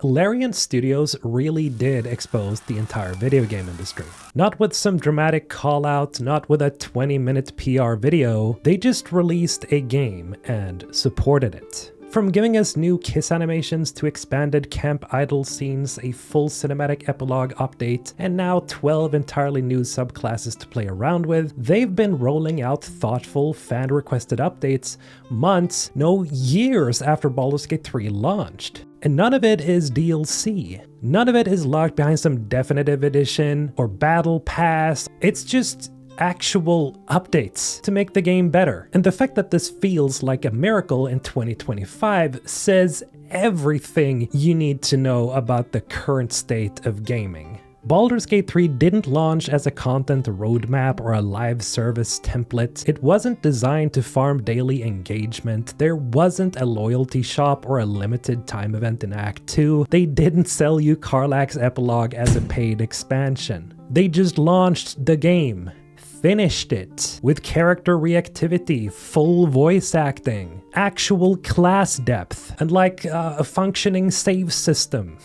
Larian Studios really did expose the entire video game industry. Not with some dramatic call-out, not with a 20-minute PR video, they just released a game and supported it. From giving us new kiss animations to expanded Camp Idol scenes, a full cinematic epilogue update, and now 12 entirely new subclasses to play around with, they've been rolling out thoughtful, fan-requested updates months, no years after Baldur's Gate 3 launched. And none of it is DLC. None of it is locked behind some definitive edition or battle pass. It's just actual updates to make the game better. And the fact that this feels like a miracle in 2025 says everything you need to know about the current state of gaming. Baldur's Gate 3 didn't launch as a content roadmap or a live service template. It wasn't designed to farm daily engagement. There wasn't a loyalty shop or a limited time event in Act 2. They didn't sell you Karlach's epilogue as a paid expansion. They just launched the game, finished it, with character reactivity, full voice acting, actual class depth, and like a functioning save system.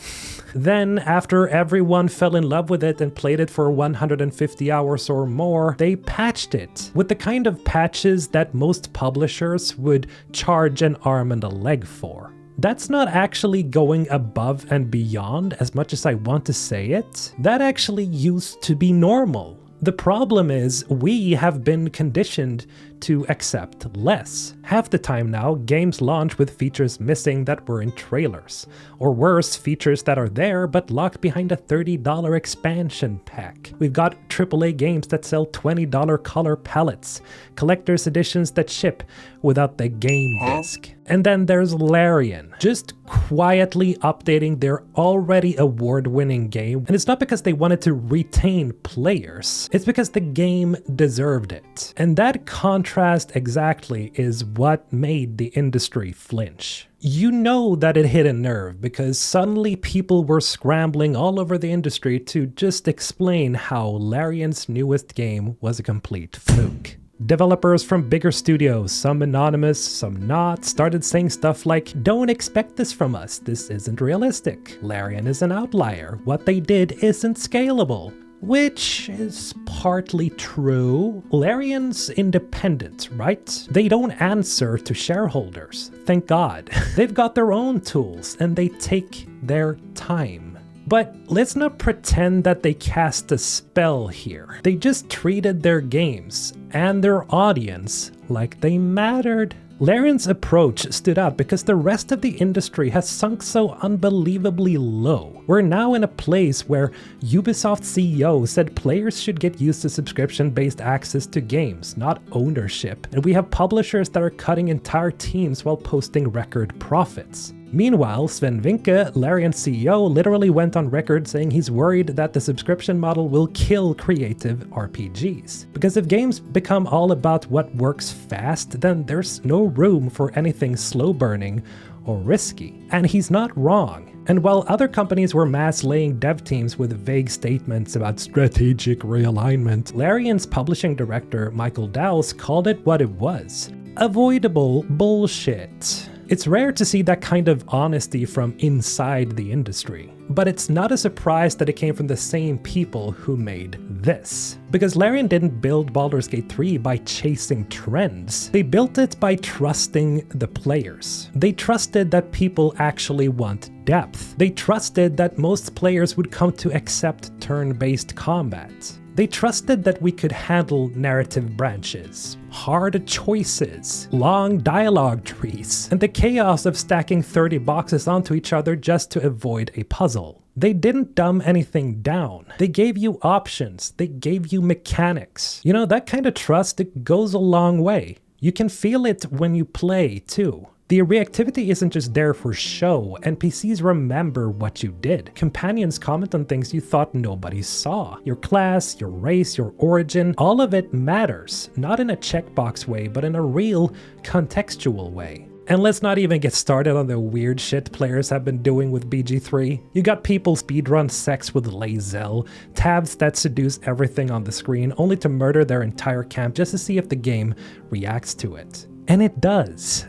Then, after everyone fell in love with it and played it for 150 hours or more, they patched it, with the kind of patches that most publishers would charge an arm and a leg for. That's not actually going above and beyond as much as I want to say it. That actually used to be normal. The problem is, we have been conditioned to accept less. Half the time now, games launch with features missing that were in trailers. Or worse, features that are there but locked behind a $30 expansion pack. We've got AAA games that sell $20 color palettes, collector's editions that ship without the game disc. And then there's Larian, just quietly updating their already award-winning game. And it's not because they wanted to retain players, it's because the game deserved it. And that contrast exactly is what made the industry flinch. You know that it hit a nerve because suddenly people were scrambling all over the industry to just explain how Larian's newest game was a complete fluke. Developers from bigger studios, some anonymous, some not, started saying stuff like, "Don't expect this from us, this isn't realistic. Larian is an outlier, what they did isn't scalable." Which is partly true. Larian's independent, right? They don't answer to shareholders, thank God. They've got their own tools and they take their time. But let's not pretend that they cast a spell here. They just treated their games and their audience like they mattered. Larian's approach stood out because the rest of the industry has sunk so unbelievably low. We're now in a place where Ubisoft CEO said players should get used to subscription-based access to games, not ownership, and we have publishers that are cutting entire teams while posting record profits. Meanwhile, Sven Vincke, Larian CEO, literally went on record saying he's worried that the subscription model will kill creative RPGs. Because if games become all about what works fast, then there's no room for anything slow-burning or risky. And he's not wrong. And while other companies were mass-laying dev teams with vague statements about strategic realignment, Larian's publishing director, Michael Dowse, called it what it was: avoidable bullshit. It's rare to see that kind of honesty from inside the industry, but it's not a surprise that it came from the same people who made this. Because Larian didn't build Baldur's Gate 3 by chasing trends. They built it by trusting the players. They trusted that people actually want depth. They trusted that most players would come to accept turn-based combat. They trusted that we could handle narrative branches, hard choices, long dialogue trees, and the chaos of stacking 30 boxes onto each other just to avoid a puzzle. They didn't dumb anything down. They gave you options. They gave you mechanics. You know, that kind of trust, it goes a long way. You can feel it when you play, too. The reactivity isn't just there for show, NPCs remember what you did. Companions comment on things you thought nobody saw. Your class, your race, your origin, all of it matters. Not in a checkbox way, but in a real, contextual way. And let's not even get started on the weird shit players have been doing with BG3. You got people speedrun sex with Lae'zel, tabs that seduce everything on the screen, only to murder their entire camp just to see if the game reacts to it. And it does.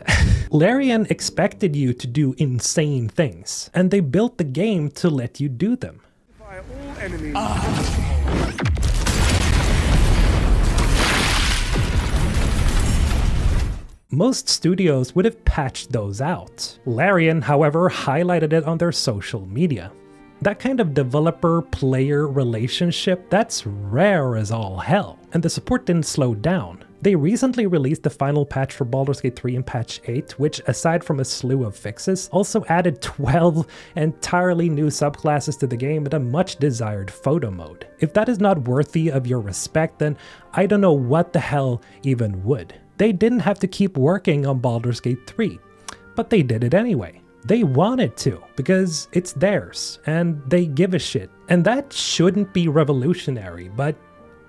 Larian expected you to do insane things, and they built the game to let you do them. All enemies. Most studios would have patched those out. Larian, however, highlighted it on their social media. That kind of developer-player relationship, that's rare as all hell, and the support didn't slow down. They recently released the final patch for Baldur's Gate 3 in patch 8, which, aside from a slew of fixes, also added 12 entirely new subclasses to the game and a much-desired photo mode. If that is not worthy of your respect, then I don't know what the hell even would. They didn't have to keep working on Baldur's Gate 3, but they did it anyway. They wanted to, because it's theirs, and they give a shit. And that shouldn't be revolutionary, but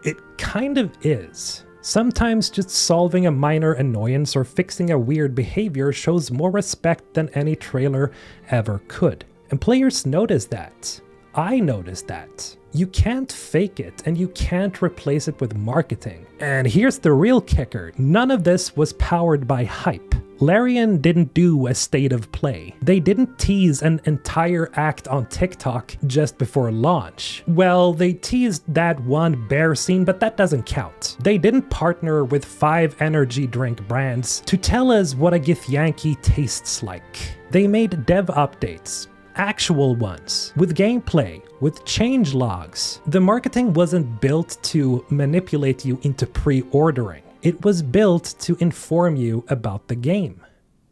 it kind of is. Sometimes just solving a minor annoyance or fixing a weird behavior shows more respect than any trailer ever could. And players notice that. I noticed that. You can't fake it, and you can't replace it with marketing. And here's the real kicker, none of this was powered by hype. Larian didn't do a state of play. They didn't tease an entire act on TikTok just before launch. Well, they teased that one bear scene, but that doesn't count. They didn't partner with 5 energy drink brands to tell us what a Githyanki tastes like. They made dev updates. Actual ones, with gameplay, with change logs. The marketing wasn't built to manipulate you into pre-ordering. It was built to inform you about the game.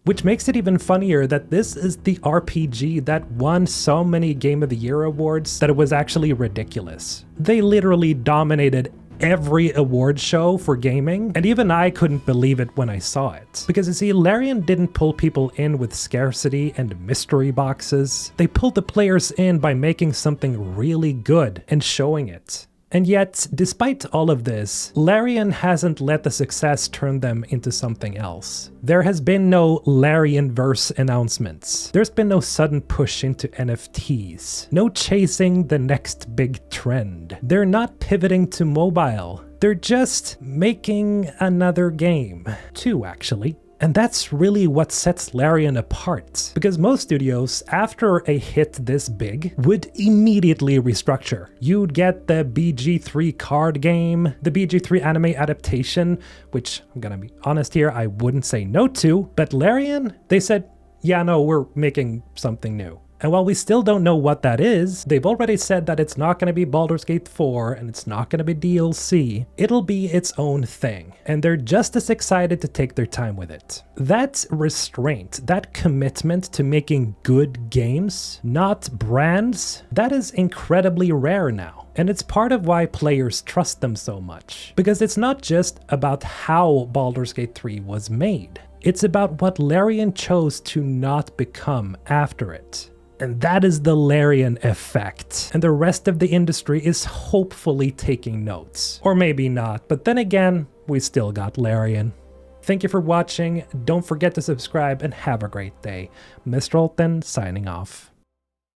Which makes it even funnier that this is the RPG that won so many Game of the Year awards that it was actually ridiculous. They literally dominated every award show for gaming, and even I couldn't believe it when I saw it. Because you see, Larian didn't pull people in with scarcity and mystery boxes. They pulled the players in by making something really good and showing it. And yet, despite all of this, Larian hasn't let the success turn them into something else. There has been no Larian-verse announcements. There's been no sudden push into NFTs. No chasing the next big trend. They're not pivoting to mobile. They're just making another game. 2, actually. And that's really what sets Larian apart, because most studios, after a hit this big, would immediately restructure. You'd get the BG3 card game, the BG3 anime adaptation, which, I'm gonna be honest here, I wouldn't say no to, but Larian, they said, yeah, no, we're making something new. And while we still don't know what that is, they've already said that it's not going to be Baldur's Gate 4 and it's not going to be DLC. It'll be its own thing. And they're just as excited to take their time with it. That restraint, that commitment to making good games, not brands, that is incredibly rare now. And it's part of why players trust them so much. Because it's not just about how Baldur's Gate 3 was made. It's about what Larian chose to not become after it. And that is the Larian effect. And the rest of the industry is hopefully taking notes. Or maybe not, but then again, we still got Larian. Thank you for watching, don't forget to subscribe, and have a great day. Mr. Alton signing off.